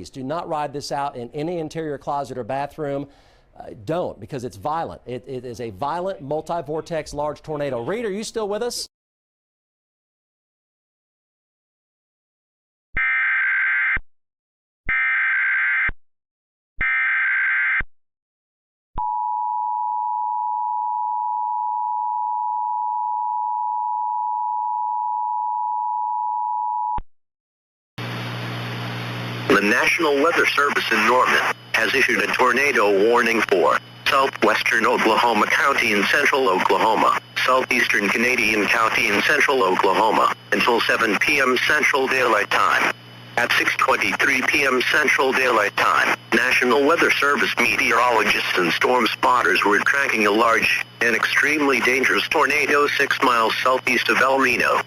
Please do not ride this out in any interior closet or bathroom. Don't, because it's violent. It is a violent multi-vortex large tornado. Reed, are you still with us? The National Weather Service in Norman has issued a tornado warning for southwestern Oklahoma County and central Oklahoma, southeastern Canadian County and central Oklahoma, until 7 p.m. Central Daylight Time. At 6:23 p.m. Central Daylight Time, National Weather Service meteorologists and storm spotters were tracking a large and extremely dangerous tornado 6 miles southeast of Reno.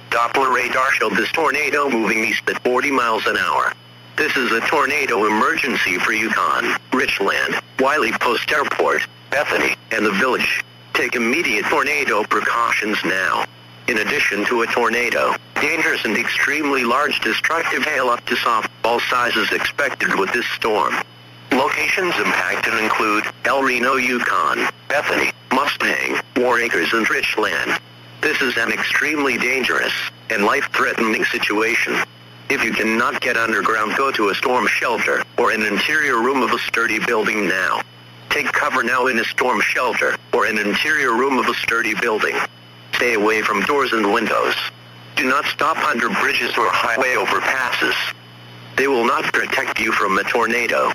Doppler radar showed this tornado moving east at 40 miles an hour. This is a tornado emergency for Yukon, Richland, Wiley Post Airport, Bethany, and the village. Take immediate tornado precautions now. In addition to a tornado, dangerous and extremely large destructive hail up to softball sizes expected with this storm. Locations impacted include Reno, Yukon, Bethany, Mustang, War Acres, and Richland. This is an extremely dangerous and life-threatening situation. If you cannot get underground, go to a storm shelter or an interior room of a sturdy building now. Take cover now in a storm shelter or an interior room of a sturdy building. Stay away from doors and windows. Do not stop under bridges or highway overpasses. They will not protect you from a tornado.